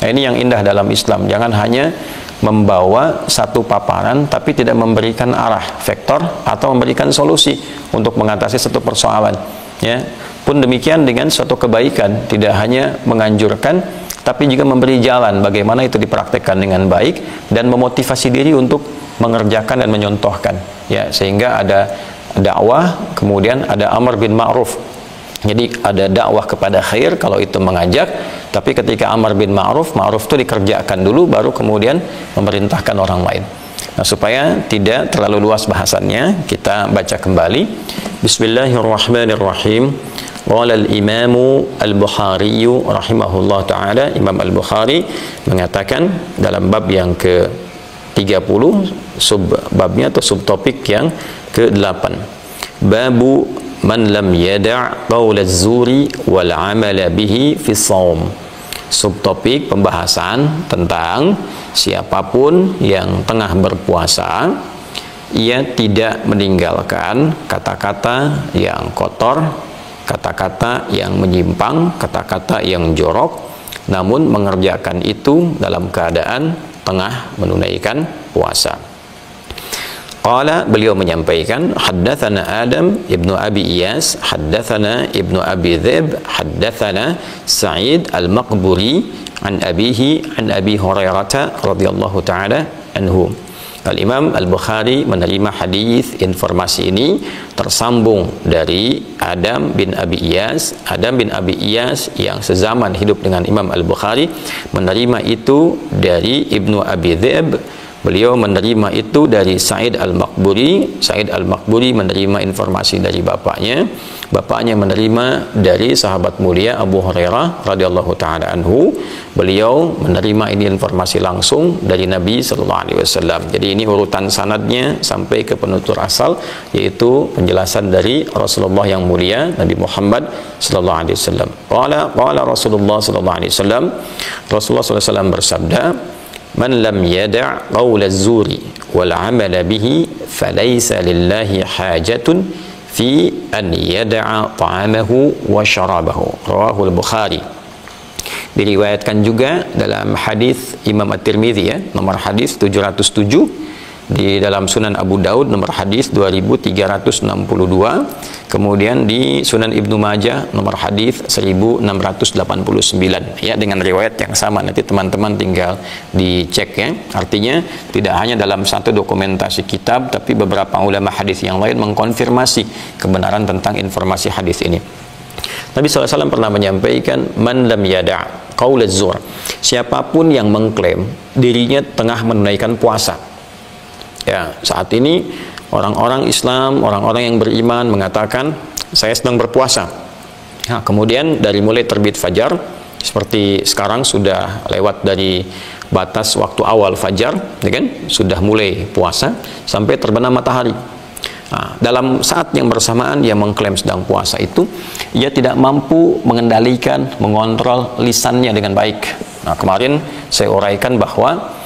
Nah, ini yang indah dalam Islam. Jangan hanya membawa satu paparan tapi tidak memberikan arah, vektor, atau memberikan solusi untuk mengatasi satu persoalan. Ya, pun demikian dengan suatu kebaikan, tidak hanya menganjurkan tapi juga memberi jalan bagaimana itu dipraktekkan dengan baik dan memotivasi diri untuk mengerjakan dan menyontohkan. Ya, sehingga ada dakwah, kemudian ada amar bin ma'ruf. Jadi ada dakwah kepada khair kalau itu mengajak, tapi ketika amar bin ma'ruf, ma'ruf itu dikerjakan dulu baru kemudian memerintahkan orang lain. Nah, supaya tidak terlalu luas bahasannya, kita baca kembali. Bismillahirrahmanirrahim. Qala al-Imam al-Bukhari rahimahullah taala, Imam Al-Bukhari mengatakan dalam bab yang ke-30, subbabnya atau subtopik yang ke-8. Babu man lam yada' qaul az-zuri wal 'amala bihi fi shaum. Subtopik pembahasan tentang siapapun yang tengah berpuasa, ia tidak meninggalkan kata-kata yang kotor, kata-kata yang menyimpang, kata-kata yang jorok, namun mengerjakan itu dalam keadaan tengah menunaikan puasa. Qala, beliau menyampaikan, haddatsana Adam ibnu Abi Iyas, haddatsana ibnu Abi Dhib, haddatsana Sa'id al-Maqburi an abihi an Abi Hurairah radhiyallahu taala anhu. Al-Imam Al-Bukhari menerima hadis informasi ini tersambung dari Adam bin Abi Iyas. Adam bin Abi Iyas yang sezaman hidup dengan Imam Al-Bukhari menerima itu dari Ibnu Abi Dhib. Beliau menerima itu dari Sa'id al-Maqburi. Sa'id al-Maqburi menerima informasi dari bapaknya. Bapaknya menerima dari sahabat mulia Abu Hurairah radhiyallahu taala anhu. Beliau menerima ini informasi langsung dari Nabi sallallahu alaihi wasallam. Jadi ini urutan sanadnya sampai ke penutur asal, yaitu penjelasan dari Rasulullah yang mulia Nabi Muhammad sallallahu alaihi wasallam. Qala Rasulullah sallallahu alaihi wasallam, Rasulullah sallallahu alaihi wasallam bersabda, man lam yada' qaul az-zuri wal 'amala bihi falaysa lillahi hajatun fi an yada'a ta'amahu wa syarabahu. Rawahu al-Bukhari. Diriwayatkan juga dalam hadis Imam At-Tirmidzi, ya, nomor hadis 707, di dalam Sunan Abu Daud nomor hadis 2362, kemudian di Sunan Ibnu Majah nomor hadis 1689, ya, dengan riwayat yang sama. Nanti teman-teman tinggal dicek, ya. Artinya tidak hanya dalam satu dokumentasi kitab, tapi beberapa ulama hadis yang lain mengkonfirmasi kebenaran tentang informasi hadis ini. Nabi SAW pernah menyampaikan, man lam yada' qaul az-zur, siapapun yang mengklaim dirinya tengah menunaikan puasa. Ya, saat ini orang-orang Islam, orang-orang yang beriman mengatakan saya sedang berpuasa. Nah, kemudian dari mulai terbit fajar, seperti sekarang sudah lewat dari batas waktu awal fajar, ya kan? Sudah mulai puasa sampai terbenam matahari. Nah, dalam saat yang bersamaan ia mengklaim sedang puasa itu, ia tidak mampu mengendalikan, mengontrol lisannya dengan baik. Nah, kemarin saya uraikan bahwa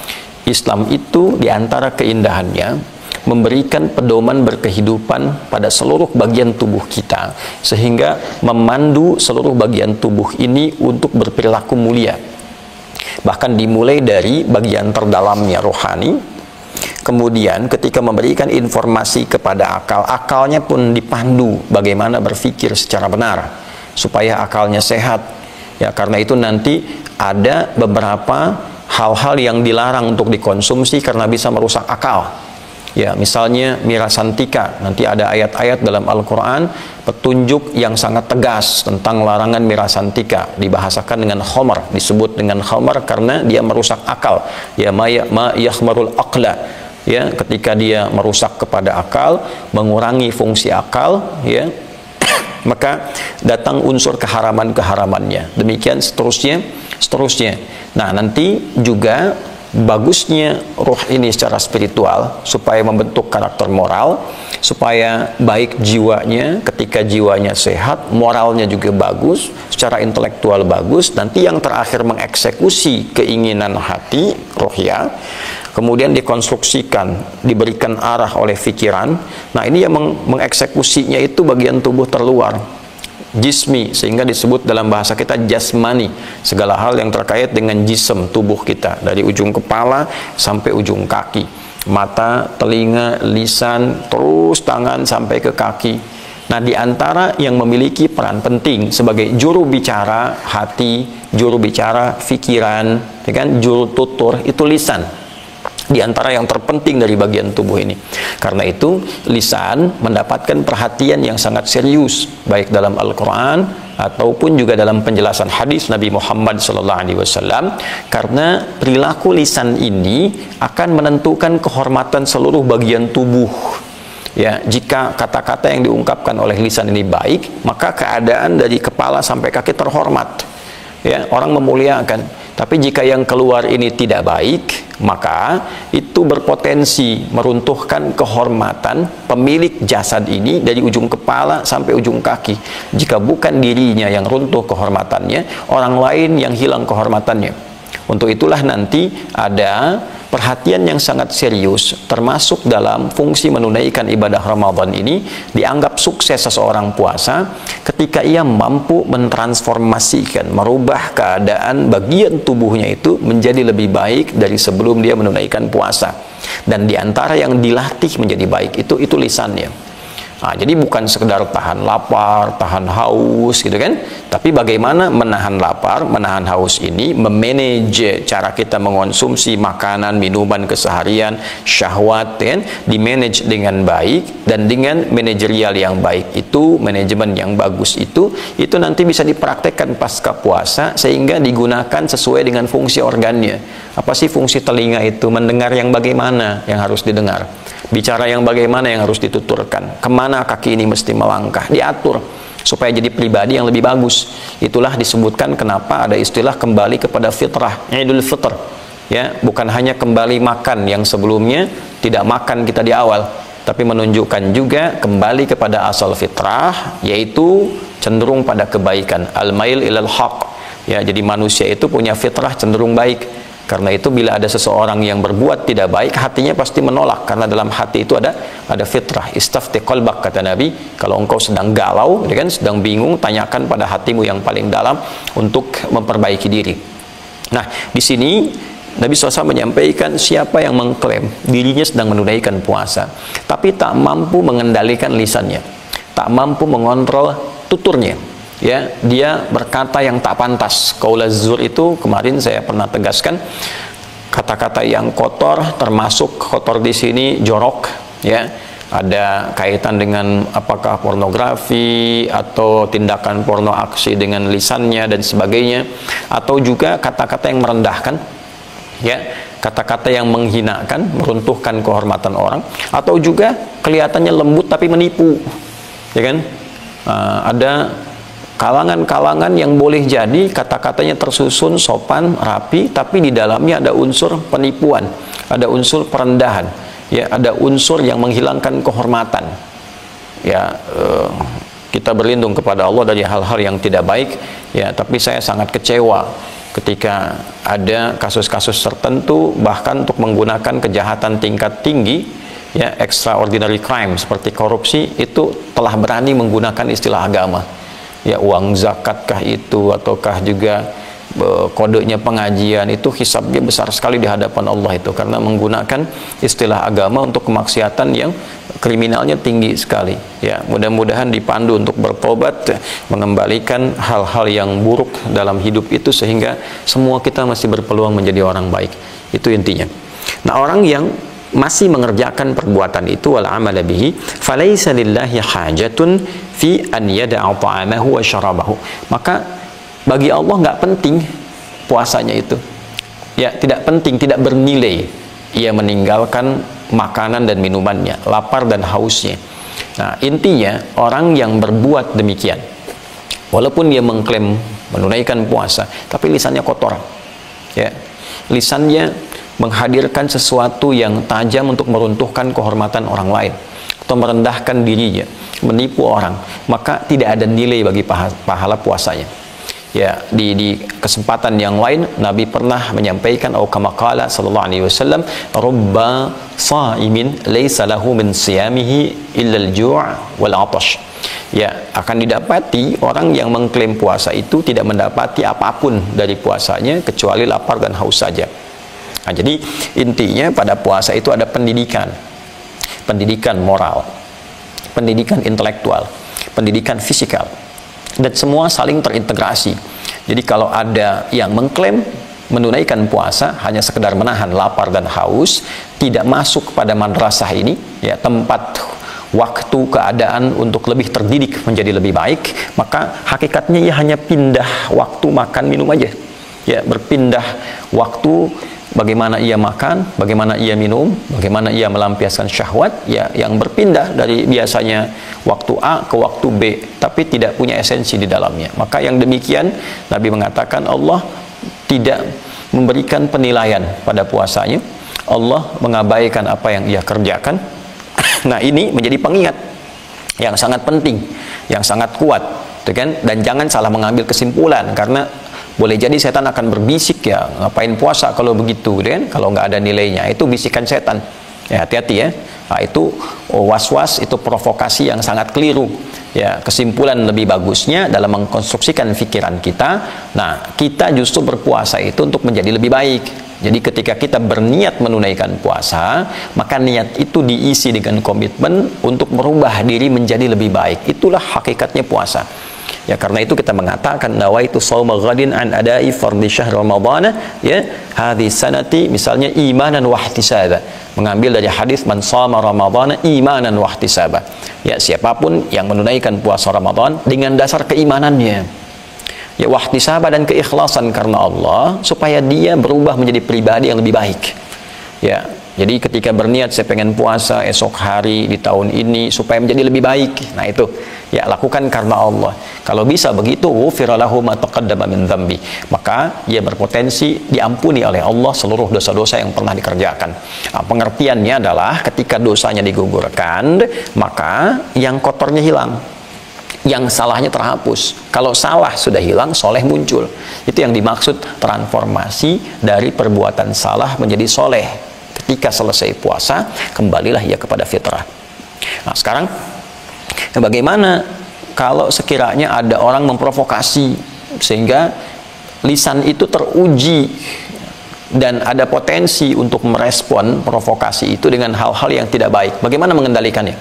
Islam itu diantara keindahannya memberikan pedoman berkehidupan pada seluruh bagian tubuh kita, sehingga memandu seluruh bagian tubuh ini untuk berperilaku mulia. Bahkan dimulai dari bagian terdalamnya rohani, kemudian ketika memberikan informasi kepada akal, akalnya pun dipandu bagaimana berpikir secara benar supaya akalnya sehat. Ya, karena itu nanti ada beberapa hal-hal yang dilarang untuk dikonsumsi karena bisa merusak akal. Ya, misalnya mirasantika, nanti ada ayat-ayat dalam Al-Quran petunjuk yang sangat tegas tentang larangan mirasantika, dibahasakan dengan khamar, disebut dengan khamar karena dia merusak akal. Ya, ma yakhmarul aqla, ya, ketika dia merusak kepada akal, mengurangi fungsi akal, ya, maka datang unsur keharaman-keharamannya. Demikian seterusnya. Nah, nanti juga bagusnya ruh ini secara spiritual supaya membentuk karakter moral, supaya baik jiwanya, ketika jiwanya sehat, moralnya juga bagus, secara intelektual bagus. Nanti yang terakhir mengeksekusi keinginan hati, rohya, kemudian dikonstruksikan, diberikan arah oleh pikiran. Nah, ini yang mengeksekusinya itu bagian tubuh terluar. jismi, sehingga disebut dalam bahasa kita jasmani, segala hal yang terkait dengan jism, tubuh kita, dari ujung kepala sampai ujung kaki, mata, telinga, lisan, terus tangan sampai ke kaki. Nah, di antara yang memiliki peran penting sebagai juru bicara hati, juru bicara pikiran, ya kan, juru tutur, itu lisan. Di antara yang terpenting dari bagian tubuh ini. Karena itu lisan mendapatkan perhatian yang sangat serius, baik dalam Al-Quran ataupun juga dalam penjelasan hadis Nabi Muhammad SAW, karena perilaku lisan ini akan menentukan kehormatan seluruh bagian tubuh. Ya, jika kata-kata yang diungkapkan oleh lisan ini baik, maka keadaan dari kepala sampai kaki terhormat. Ya, orang memuliakan. Tapi jika yang keluar ini tidak baik, maka itu berpotensi meruntuhkan kehormatan pemilik jasad ini dari ujung kepala sampai ujung kaki. Jika bukan dirinya yang runtuh kehormatannya, orang lain yang hilang kehormatannya. Untuk itulah nanti ada perhatian yang sangat serius, termasuk dalam fungsi menunaikan ibadah Ramadan ini. Dianggap sukses seseorang puasa ketika ia mampu mentransformasikan, merubah keadaan bagian tubuhnya itu menjadi lebih baik dari sebelum dia menunaikan puasa. Dan diantara yang dilatih menjadi baik itu lisannya. Nah, jadi bukan sekedar tahan lapar, tahan haus gitu kan, tapi bagaimana menahan lapar, menahan haus ini, memanage cara kita mengonsumsi makanan, minuman keseharian, syahwat, kan, dimanage dengan baik, dan dengan manajerial yang baik itu, manajemen yang bagus itu nanti bisa dipraktekkan pasca puasa sehingga digunakan sesuai dengan fungsi organnya. Apa sih fungsi telinga itu? Mendengar yang bagaimana yang harus didengar, bicara yang bagaimana yang harus dituturkan, kemana kaki ini mesti melangkah, diatur supaya jadi pribadi yang lebih bagus. Itulah disebutkan kenapa ada istilah kembali kepada fitrah, Idul Fitr, ya, bukan hanya kembali makan yang sebelumnya tidak makan kita di awal, tapi menunjukkan juga kembali kepada asal fitrah, yaitu cenderung pada kebaikan, al-mail ilal haq, ya. Jadi manusia itu punya fitrah cenderung baik. Karena itu bila ada seseorang yang berbuat tidak baik, hatinya pasti menolak, karena dalam hati itu ada fitrah. Istafti qalbak, kata Nabi, kalau engkau sedang galau, kan, sedang bingung, tanyakan pada hatimu yang paling dalam untuk memperbaiki diri. Nah, di sini Nabi SAW menyampaikan siapa yang mengklaim dirinya sedang menunaikan puasa, tapi tak mampu mengendalikan lisannya, tak mampu mengontrol tuturnya, ya, dia berkata yang tak pantas. Qaulaz zur itu kemarin saya pernah tegaskan, kata-kata yang kotor, termasuk kotor di sini jorok, ya, ada kaitan dengan apakah pornografi atau tindakan porno aksi dengan lisannya dan sebagainya, atau juga kata-kata yang merendahkan, ya, kata-kata yang menghinakan, meruntuhkan kehormatan orang, atau juga kelihatannya lembut tapi menipu, ya kan. Ada kalangan-kalangan yang boleh jadi kata-katanya tersusun sopan, rapi, tapi di dalamnya ada unsur penipuan, ada unsur perendahan, ya, ada unsur yang menghilangkan kehormatan. Ya, kita berlindung kepada Allah dari hal-hal yang tidak baik, ya, tapi saya sangat kecewa ketika ada kasus-kasus tertentu, bahkan untuk menggunakan kejahatan tingkat tinggi, ya, extraordinary crime seperti korupsi, itu telah berani menggunakan istilah agama. Ya, uang zakatkah itu, ataukah juga kodenya pengajian, itu hisabnya besar sekali di hadapan Allah itu, karena menggunakan istilah agama untuk kemaksiatan yang kriminalnya tinggi sekali. Ya, mudah-mudahan dipandu untuk bertobat, mengembalikan hal-hal yang buruk dalam hidup itu, sehingga semua kita masih berpeluang menjadi orang baik. Itu intinya. Nah, orang yang masih mengerjakan perbuatan itu, wal amala bihi, falaisa lillahi hajatun fi an yada'a ta'amahu wa syarabahu, maka bagi Allah nggak penting puasanya itu, ya, tidak penting, tidak bernilai ia meninggalkan makanan dan minumannya, lapar dan hausnya. Nah, intinya orang yang berbuat demikian, walaupun dia mengklaim menunaikan puasa, tapi lisannya kotor, ya, lisannya menghadirkan sesuatu yang tajam untuk meruntuhkan kehormatan orang lain atau merendahkan dirinya, menipu orang, maka tidak ada nilai bagi pahala puasanya. Ya, di kesempatan yang lain Nabi pernah menyampaikan atau kama qala sallallahu alaihi wasallam, rubba shaimin laisa lahu min siyamihi illa al-ju' wal 'atash. Ya, akan didapati orang yang mengklaim puasa itu tidak mendapati apapun dari puasanya kecuali lapar dan haus saja. Nah, jadi intinya pada puasa itu ada pendidikan. Pendidikan moral, pendidikan intelektual, pendidikan fisikal, dan semua saling terintegrasi. Jadi kalau ada yang mengklaim menunaikan puasa hanya sekedar menahan lapar dan haus, tidak masuk pada madrasah ini, ya, tempat waktu keadaan untuk lebih terdidik menjadi lebih baik, maka hakikatnya ia hanya pindah waktu makan minum aja, ya, berpindah waktu bagaimana ia makan, bagaimana ia minum, bagaimana ia melampiaskan syahwat, ya, yang berpindah dari biasanya waktu A ke waktu B, tapi tidak punya esensi di dalamnya. Maka yang demikian Nabi mengatakan Allah tidak memberikan penilaian pada puasanya, Allah mengabaikan apa yang ia kerjakan. Nah, ini menjadi pengingat yang sangat penting, yang sangat kuat, kan? Dan jangan salah mengambil kesimpulan, karena boleh jadi setan akan berbisik, ya, ngapain puasa kalau begitu, kan? Kalau nggak ada nilainya, itu bisikan setan. Ya, hati-hati ya. Nah, itu was-was, itu provokasi yang sangat keliru. Ya, kesimpulan lebih bagusnya dalam mengkonstruksikan pikiran kita. Nah, kita justru berpuasa itu untuk menjadi lebih baik. Jadi ketika kita berniat menunaikan puasa, maka niat itu diisi dengan komitmen untuk merubah diri menjadi lebih baik. Itulah hakikatnya puasa. Ya, karena itu kita mengatakan nawaitu shauma ghadin an adai fardhi syahr ramadhana, ya, hadhi sanati, misalnya imanan wa ihtisaba. Mengambil dari hadis man shama ramadhana imanan wa ihtisaba. Ya, siapapun yang menunaikan puasa Ramadan dengan dasar keimanannya, ya, wa ihtisaba, dan keikhlasan karena Allah, supaya dia berubah menjadi pribadi yang lebih baik. Ya, jadi ketika berniat saya pengen puasa esok hari di tahun ini supaya menjadi lebih baik, nah itu, ya, lakukan karena Allah. Kalau bisa begitu, ghufira lahu ma taqaddama min dzambi, maka ia berpotensi diampuni oleh Allah seluruh dosa-dosa yang pernah dikerjakan. Nah, pengertiannya adalah ketika dosanya digugurkan, maka yang kotornya hilang, yang salahnya terhapus. Kalau salah sudah hilang, soleh muncul. Itu yang dimaksud transformasi dari perbuatan salah menjadi soleh. Ketika selesai puasa, kembalilah ia kepada fitrah. Nah, sekarang bagaimana kalau sekiranya ada orang memprovokasi sehingga lisan itu teruji dan ada potensi untuk merespon provokasi itu dengan hal-hal yang tidak baik? Bagaimana mengendalikannya?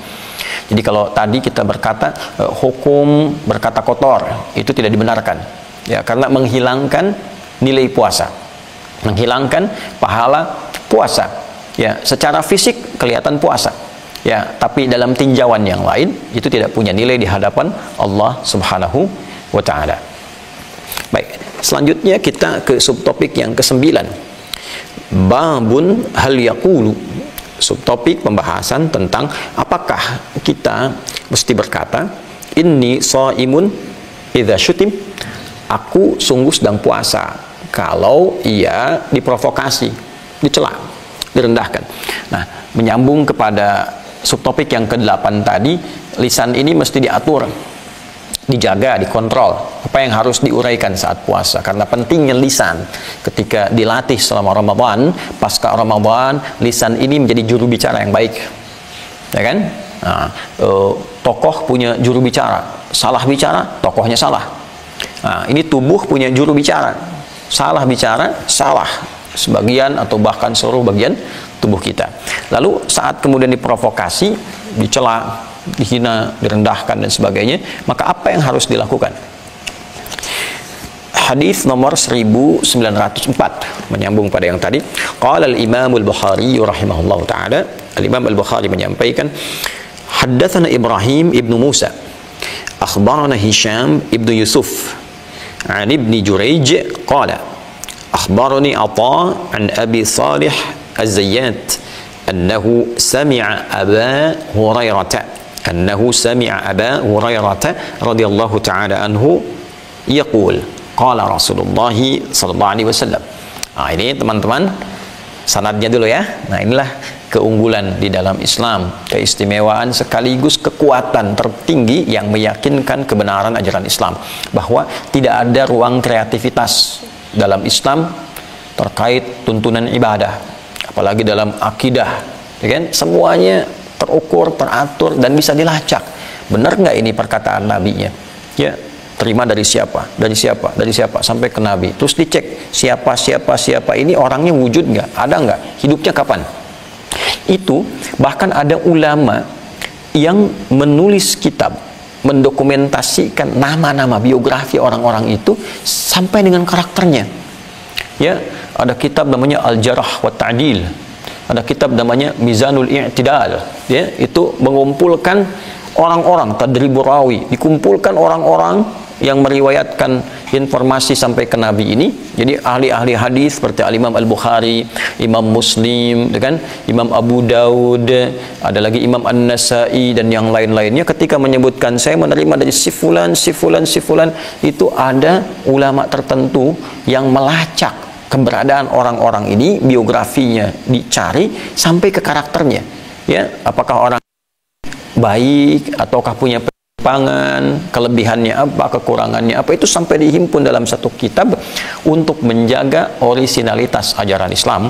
Jadi kalau tadi kita berkata hukum berkata kotor, itu tidak dibenarkan, ya, karena menghilangkan nilai puasa, menghilangkan pahala puasa. Ya, secara fisik kelihatan puasa, ya, tapi dalam tinjauan yang lain itu tidak punya nilai di hadapan Allah Subhanahu wa taala. Baik, selanjutnya kita ke subtopik yang ke-9. Babun hal yaqulu. Subtopik pembahasan tentang apakah kita mesti berkata inni shaimun idza syutim, aku sungguh sedang puasa, kalau ia diprovokasi, dicela, direndahkan. Nah, menyambung kepada subtopik yang ke-8 tadi, lisan ini mesti diatur, dijaga, dikontrol. Apa yang harus diuraikan saat puasa? Karena pentingnya lisan ketika dilatih selama Ramadan, pasca Ramadan, lisan ini menjadi juru bicara yang baik, ya kan? Nah, tokoh punya juru bicara, salah bicara, tokohnya salah. Nah, ini tubuh punya juru bicara, salah bicara, salah sebagian atau bahkan seluruh bagian tubuh kita. Lalu saat kemudian diprovokasi, dicela, dihina, direndahkan dan sebagainya, maka apa yang harus dilakukan? Hadis nomor 1904 menyambung pada yang tadi. Qala al-Imam al-Bukhari rahimahullahu taala, al-Imam al-Bukhari menyampaikan, haddatsana Ibrahim ibnu Musa, akhbarana Hisham ibnu Yusuf, an ibni Jurayj qala أخبرني عطاء عن أبي صالح الزيات أنه سمع أبا هريرة رضي الله تعالى عنه يقول قال رسول الله صلى الله عليه وسلم. Nah, ini teman-teman sanadnya dulu ya. Nah, inilah keunggulan di dalam Islam, keistimewaan sekaligus kekuatan tertinggi yang meyakinkan kebenaran ajaran Islam, bahwa tidak ada ruang kreativitas dalam Islam terkait tuntunan ibadah, apalagi dalam akidah, ya kan? Semuanya terukur, teratur, dan bisa dilacak. Benar nggak ini perkataan nabinya? Ya, terima dari siapa, dari siapa, dari siapa, sampai ke Nabi. Terus dicek siapa ini orangnya wujud nggak, ada nggak, hidupnya kapan. Itu bahkan ada ulama yang menulis kitab mendokumentasikan nama-nama biografi orang-orang itu sampai dengan karakternya. Ya, ada kitab namanya Al-Jarh wa Ta'dil, ada kitab namanya Mizanul I'tidal, ya, itu mengumpulkan orang-orang, Tadribur Rawi, dikumpulkan orang-orang yang meriwayatkan informasi sampai ke Nabi ini. Jadi ahli-ahli hadis seperti Al-Imam Al-Bukhari, Imam Muslim, kan? Imam Abu Daud, ada lagi Imam An-Nasai dan yang lain-lainnya, ketika menyebutkan saya menerima dari si fulan, itu ada ulama tertentu yang melacak keberadaan orang-orang ini, biografinya dicari sampai ke karakternya. Ya, apakah orang baik ataukah punya penyimpangan, kelebihannya apa, kekurangannya apa, itu sampai dihimpun dalam satu kitab untuk menjaga orisinalitas ajaran Islam,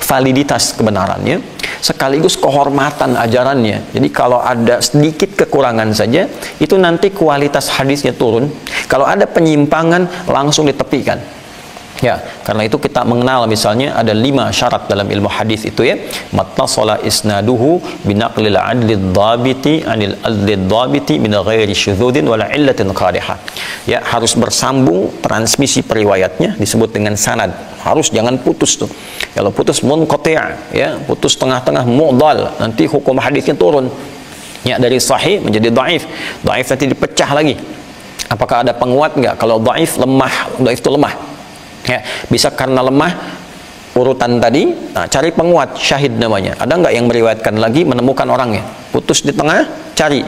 validitas kebenarannya, sekaligus kehormatan ajarannya. Jadi kalau ada sedikit kekurangan saja, itu nanti kualitas hadisnya turun. Kalau ada penyimpangan, langsung ditepikan. Ya, karena itu kita mengenal misalnya ada 5 syarat dalam ilmu hadis itu, ya. Mattasala isnaduhu binaqlil adlid dhabiti anil adlid dhabiti min ghairi syudzudin wala illatin qadihah. Ya, harus bersambung transmisi periwayatnya, disebut dengan sanad. Harus, jangan putus tuh. Kalau putus munqati', ya, putus tengah-tengah, mu'dhal, nanti hukum hadisnya turun. Ya, dari sahih menjadi dhaif. Dhaif nanti dipecah lagi. Apakah ada penguat enggak? Kalau dhaif lemah, dhaif itu lemah. Ya, bisa karena lemah urutan tadi, nah, cari penguat, syahid namanya. Ada nggak yang meriwayatkan lagi, menemukan orangnya? Putus di tengah, cari.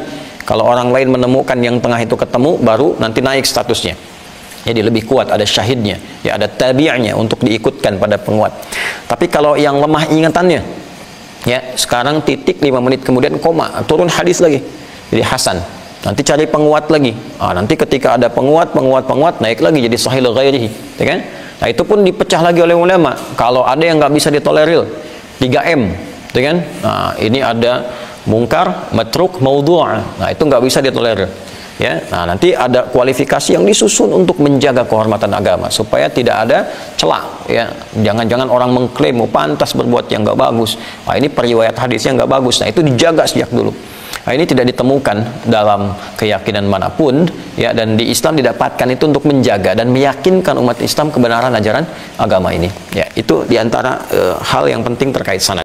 Kalau orang lain menemukan yang tengah itu ketemu, baru nanti naik statusnya. Jadi lebih kuat, ada syahidnya, ya, ada tabi'nya untuk diikutkan pada penguat. Tapi kalau yang lemah ingatannya, ya, sekarang titik 5 menit kemudian koma, turun hadis lagi, jadi hasan. Nanti cari penguat lagi. Nanti ketika ada penguat naik lagi jadi sahih ghairihi, ya kan? Nah, itu pun dipecah lagi oleh ulama. Kalau ada yang nggak bisa ditolerir, 3M, ya kan? Nah, ini ada mungkar, matruk, maudhu'. Nah, itu nggak bisa ditolerir. Ya, nah, nanti ada kualifikasi yang disusun untuk menjaga kehormatan agama supaya tidak ada celah. Ya, jangan-jangan orang mengklaim pantas berbuat yang nggak bagus. Nah, ini periwayat hadisnya nggak bagus. Nah, itu dijaga sejak dulu. Nah, ini tidak ditemukan dalam keyakinan manapun, ya, dan di Islam didapatkan itu untuk menjaga dan meyakinkan umat Islam kebenaran ajaran agama ini. Ya, itu diantara hal yang penting terkait sanad.